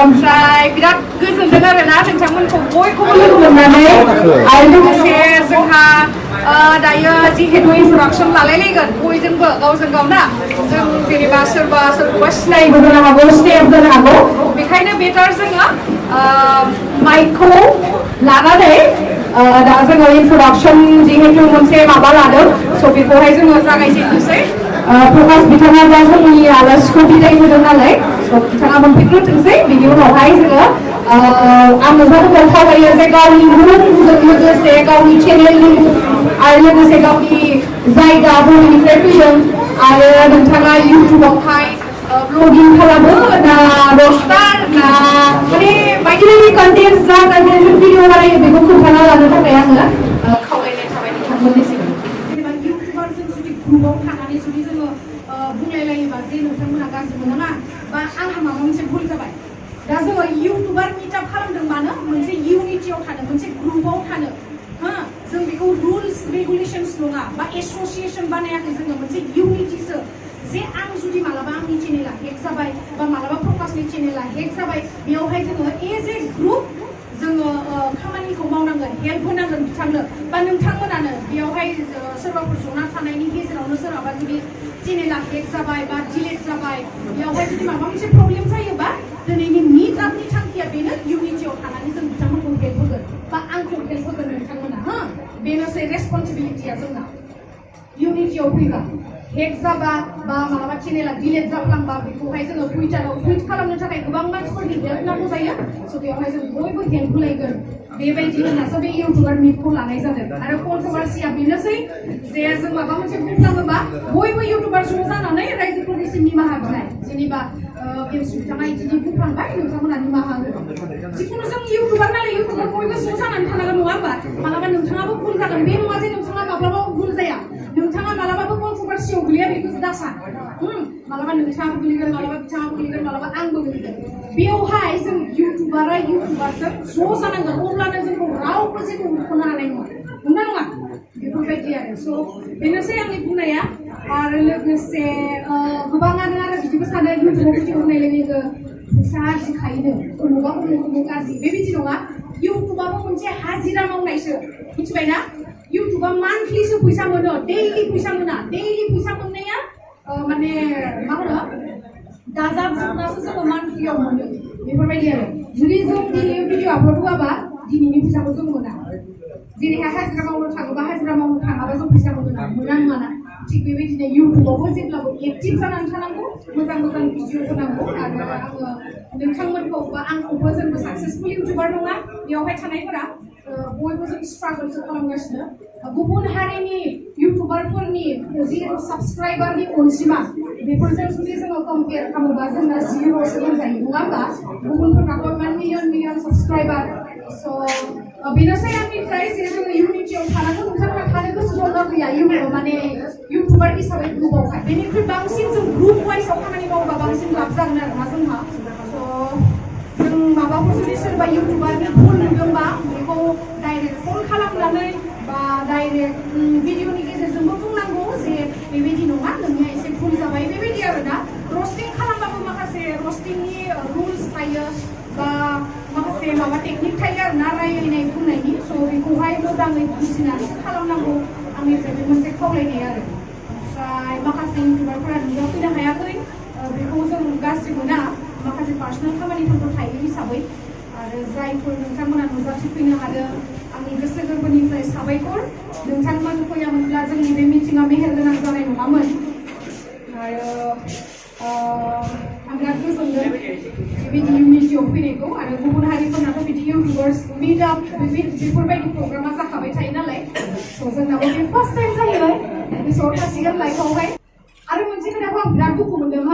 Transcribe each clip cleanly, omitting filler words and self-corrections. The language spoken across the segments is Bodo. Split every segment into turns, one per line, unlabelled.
ओमफ्राय बिराद गोजोनदों आरोना नोंथांमोनखौ बयखौबो लोगो मोननानै आरो लोगोसे जोंहा दायो जिहेतु इन्ट्रडाक्सन लालायलायगोन बयजोंबो गावजों गाव ना जों जेनेबा सोरखौबा सिनायबो जानो हागौ सिनायाबो जानो हागौ बेखायनो बेटार जोङो माइकखौ लानानै दा जोङो इन्ट्रडाक्सन जिहेतु मोनसे माबा लादों स' बेखौहाय जोङो जागायजेननोसै प्रकाश बिथाङा दा जोंनि आलासिखौ बिदाय होदों नालाय स' बिथाङा मोनफैग्रोथोंसै बिनि उनावहाय जोङो आं नोंथांमोनखौ खावलायो जे गावनि मुंजों लोगोसे गावनि चेनेलनि मुं आरो लोगोसे गावनि जायगा बबेनिफ्राय फैदों आरो नोंथाङा इउटुबावहाय ब्लगिं खालामो ना रस्टार ना माने बायदि बायदि कन्टेन्ट जा कन्टेन्ट भिडिअ बानायो बेखौ खोन्थाना लानो थाखाय आङो खावलायनाय थाबाय नोंथांमोननिसिम जेनेबा इउटुबारजों जुदि ग्रुपआव थानानै जुदि जोङो बुंलायलायोबा जे नोंथांमोना गाज्रि मोनाङा बा आंहा माबा मोनसे भुल जाबाय दा जोङो इउटुबार मिटआप खालामदों मानो मोनसे इउनिटियाव थानो मोनसे ग्रुपआव थानो जों बेखौ रुल्स रेगुलेशन्स नङा बा एस'सिएसन बानायाखै जोङो मोनसे इउनिटिसो जे आं जुदि मालाबा आंनि चेनेला हेक जाबाय बा मालाबा प्रकाशनि चेनेला हेक जाबाय बेयावहाय जोङो एज ए ग्रुप जोङो खामानिखौ मावनांगोन हेल्प होनांगोन बिथांनो बा नोंथांमोनानो बेयावहाय सोरबाफोर जना थानायनि गेजेरावनो सोरहाबा जुदि चेनेला हेक जाबाय बा डिलेट जाबाय बेयावहाय जुदि माबा मोनसे प्रब्लेम जायोबा दिनैनि मिट आपनि थांखिया बेनो इउनिटियाव थानानै जों बिथांमोनखौ हेल्प होगोन बा आंखौ हेल्प होगोन नोंथांमोना बेनोसै रेसपन्सिबिलिटिया जोंना इउनिटियाव फैबा हेक जाबा बा मालाबा चेनेला डिलेट जाफ्लांबा बेखौहाय जोङो टुइटाराव टुइट खालामनो थाखाय गोबां मानसिफोरनि हेल्प नांगौ जायो स' बेयावहाय जों बयबो हेल्प होलायगोन बेबायदि होननासो बे इउटुबार मिटखौ लानाय जादों आरो कन्ट्रभार्सिया बेनोसै जे जों माबा मोनसे बुंफ्लाङोबा बयबो इउटुबार ज' जानानै रायजोफोरनिसिम निमाहा बिनाय जेनेबा बेवसु बिथाङा बिदि बुंफ्लांबाय नोंथांमोना निमाहा हो जिखुनु जों इउटुबार नालाय इउटुबार बयबो ज' जानानै थानांगोन नङा होमबा मालाबा नोंथाङाबो भुल जागोन बे नङा जे नोंथाङा माब्लाबाबो भुल जाया नोंथाङा मालाबाबो कन्ट्रभार्सियाव गोलैया बेखौ दासान मालाबा नोंथाङाबो गोलैगोन मालाबा बिथाङाबो गोलैगोन मालाबा आंबो गोलैगोन बेयावहाय जों इउटुबारजों ज' जानांगोन अब्लानो जोंखौ रावबो जेबो होख'नो हानाय नङा नंगौना नङा बेफोरबायदि आरो स' बेनोसै आंनि बुंनाया आरो लोगोसे गोबाङानो आरो बिदिबो सानो इउटुबाव भिडिअ होनाय लोगो फैसा आरजिखायोनो अमुगा अमुक गाज्रि बेबायदि नङा इउटुबाबो मोनसे हाजिरा मावनायसो मिथिबायना इउटुबा मान्थलिसो फैसा मोनो डेइलि फैसा मोना डेइलि फैसा मोननाया माने मा होनो दाजाबजोबनासो जोङो मान्थलियाव मोनो बेफोरबायदि आरो जुदि जों दिनै भिडिअ आपल'ड होआबा दिनैनि फैसाखौ जों मोना जेरैहाय हाजिरा मावनो थाङोबा हाजिरा मावनो थाङाबा जों फैसा मोना मोना थिग बेबायदिनो इउटुबावबो जेब्लाबो एक्टिभ जानानै थानांगौ मोजां मोजां भिडिअ होनांगौ आरो आङो नोंथांमोनखौ बा आंखौबो जोंबो साक्सेसफुल इउटुबार नङा बेयावहाय थानायफोरा बयबो जों स्ट्रागलसो खालामगासिनो गुबुन हारिनि इउटुबारफोरनि जिहेतु साबस्क्राइबारनि अनजिमा बेफोरजों जुदि जोङो कम्पेयार खालामोबा जोंना जिर'सो होनजायो नङा होमबा गुबुनफोरनाथ' 1 मिलियन साबस्क्राइबार स' बेनोसै आंनिफ्राय जे जोङो इउनिटियाव थानांगौ नोंथांमोना थानो गोसो दंना गैया माने इउटुबार हिसाबै ग्रुपआवहाय बेनिख्रुइ बांसिन जों ग्रुप वाइसआव खामानि मावोबा बांसिन लाब जागोन आरोना जोंहा स' जों माबाफोर जुदि सोरबा इउटुबारनि भुल नुदोंबा बेखौ डाइरेक्ट फन खालामनानै बा डाइरेक्ट भिडिअनि गेजेरजोंबो बुंनांगौ जे बेबायदि नङा नोंनिया एसे भुल जाबाय बेबायदि आरोना रस्टिं खालामबाबो माखासे रस्टिंनि रुल्स थायो बा माखासे माबा टेकनिक थायो आरोना रायलायनाय बुंनायनि स' बेखौहाय मोजाङै बुजिनानै खालामनांगौ आंनिफ्राय बे मोनसे खावलायनाय आरो ओमफ्राय माखासे इउटुबारफोरा नुजाफैनो हायाखै बेखौ जों गाज्रि मोना माखासे पार्सनेल खामानिफोरबो थायो हिसाबै आरो जायफोर नोंथांमोना नुजाथिफैनो हादों आंनि गोसो गोरबोनिफ्राय साबायखर नोंथांमोन फैयामोनब्ला जोंनि बे मिटिङा मेहेरगोनां जानाय नङामोन आरो आं बिराद गोजोनदों बेबायदि इउनिटियाव फैनायखौ आरो गुबुन हारिफोरनाथ' बिदि इउटुबार्स मिटआप बेफोरबायदि प्रग्रामा जाखाबाय थायो नालाय स' जोंनाबो बे फार्स्ट टाइम जाहैबाय गोसोआव थासिगोन लाइफआवहाय आरो मोनसे खोथाखौ आं बिराद दुखु मोनदों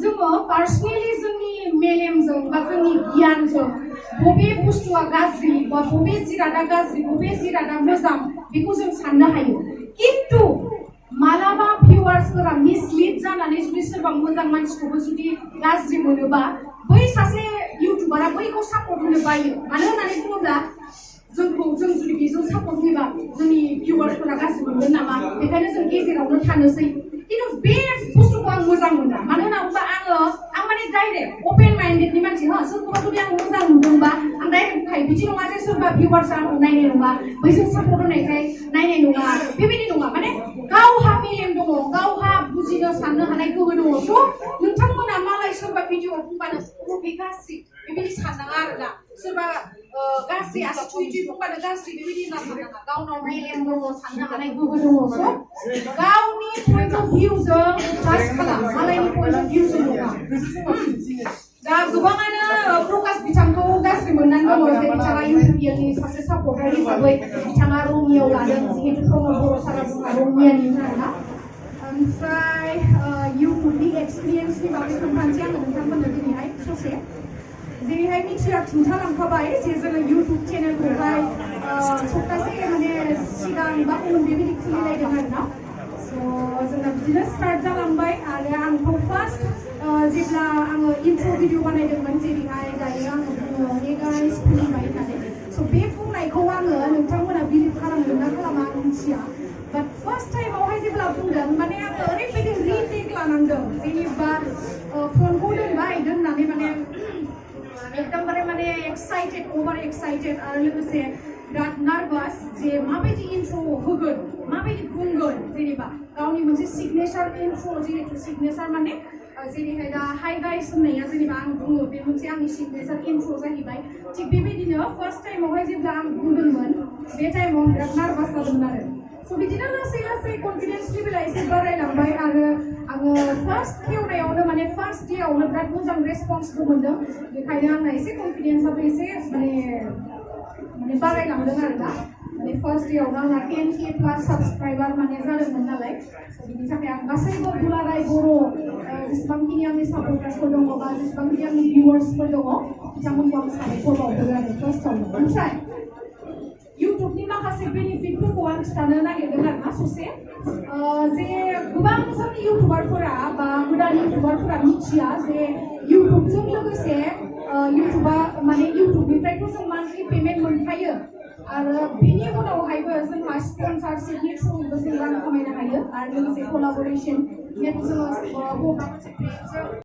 जोङो पार्सनेलि जोंनि मेलेमजों बा जोंनि गियानजों बबे बुस्थुआ गाज्रि बा बबे जिरादा गाज्रि बबे जिरादा मोजां बेखौ जों साननो हायो खिन्थु मालाबा भिउवार्सफोरा मिसलिड जानानै जुदि सोरबा मोजां मानसिखौबो जुदि गाज्रि मोनोबा बै सासे इउटुबारा बैखौ सापर्ट होनो बायो मानो होननानै बुङोब्ला जों जुदि बेजों सापर्ट होयोबा जोंनि भिउवार्सफोरा गाज्रि मोनगोन नामा बेखायनो जों गेजेरावनो थानोसै खिन्थु बे बुस्थुखौ आं मोजां मोना मानो होनना बुङोबा आं माने डाइरेक्ट अपेन माइन्डेडनि मानसि हो सोरखौबा जुदि आं मोजां मोनदोंबा आं डाइरेक्ट बुंखायो बिदि नङा जे सोरबा भिउवार्सआ आंखौ नायनाय नङा बैजों सापर्ट होनायखाय नायनाय नङा बेबायदि नङा माने गावहा मेलेम दङ गावहा बुजिनो साननो हानाय गोहो दङ स' नोंथांमोना मालाय सोरबा भिडिअ बुंबानो बे गाज्रि बेबायदि साननाङा आरोना सोरबा गाज्रि आसि थुयै थुयै बुंबानो गाज्रि बेबायदि होनना साननाङा गावनाव मेलेम दङ साननो हानाय गोहो दङ स' गावनि पइन्ट अफ भिउजों जाज खालाम मालायनि पइन्ट अफ भिउजों नङा दा गोबाङानो प्रकाश बिथांखौ गाज्रि मोननानै दङ जे बिथाङा इउटुबियानि सासे सापर्टार हिसाबै बिथाङा रङियाव लादों जिहेतु प्रमद बर' सारा बुंहा रङियानि आरोना ओमफ्राय इउटुबनि एक्सपिरियेन्सनि बागै खोन्थानोसै आङो नोंथांमोननो दिनैहाय ससे जेरैहाय मिथिया खिन्थालांखाबाय जे जोङो इउटुब चेनेलखौहाय सप्तासे माने सिगां बा उन बेबायदि खुलिलायदों आरोना जोंना बिदिनो स्टार्ट जालांबाय आरो आंथ' फार्स्ट जेब्ला आङो इन्ट्र' भिडिअ बानायदोंमोन जेरैहाय दायो आङो बुङो हे गाइस खुलिबाय होननानै स' बे बुंनायखौ आङो नोंथांमोना बिलिभ खालामदों ना खालामा आं मिथिया बाट फार्स्ट टाइमावहाय जेब्ला बुंदों माने आङो ओरैबायदि रिटेक लानांदों जेनेबा फनखौ दोनबाय दोननानै माने एकदमबारे माने एक्साइटेड अभार एक्साइटेड आरो लोगोसे बिराद नार्भास जे माबायदि इन्ट्र' होगोन माबायदि बुंगोन जेनेबा गावनि मोनसे सिगनेचार इन्ट्र' जिहेतु सिगनेचार माने जेरैहाय दा हाइ गाइस होननाया जेनेबा आं बुङो बे मोनसे आंनि सिगनेचार इन्ट्र' जाहैबाय थिग बेबायदिनो फार्स्ट टाइमावहाय जेब्ला आं बुंदोंमोन बे टाइमाव बिराद नार्भास जादोंमोन आरो स' बिदिनो लासै लासै कनफिडेन्स लेभेला एसे बारायलांबाय आरो आङो फार्स्ट खेवनायावनो माने फार्स्ट डेआवनो बिराद मोजां रेसपन्सबो मोनदों बेखायनो आंना एसे कनफिडेन्सआबो एसे माने बारायलांदों आरोना माने फार्स्ट डेआवनो आंना 10K प्लास साबसक्राइबार माने जादोंमोन नालाय बिनि थाखाय आं गासैबो दुलाराय बर' जेसेबांखिनि आंनि सापर्टार्सफोर दङ बा जेसेबांखिनि आंनि भिउवार्सफोर दङ बिथांमोनखौ आं साबायखर बावदों आरो फार्स्टआवनो ओमफ्राय इउटुबनि माखासे बेनिफिटफोरखौ आं खिन्थानो नागिरदों आरोना ससे जे गोबां जोंनि इउटुबारफोरा बा गोदान इउटुबारफोरा मिथिया जे इउटुबजों लोगोसे इउटुबा माने इउटुबनिफ्रायथ' जों मान्थलि पेमेन्ट मोनखायो आरो बेनि उनावहायबो जोंहा स्पन्सारशिपनि थ्रुयैबो जों रां खामायनो हायो आरो लोगोसे कलाबरेसन जिहेतु जोङो बबेबा मोनसे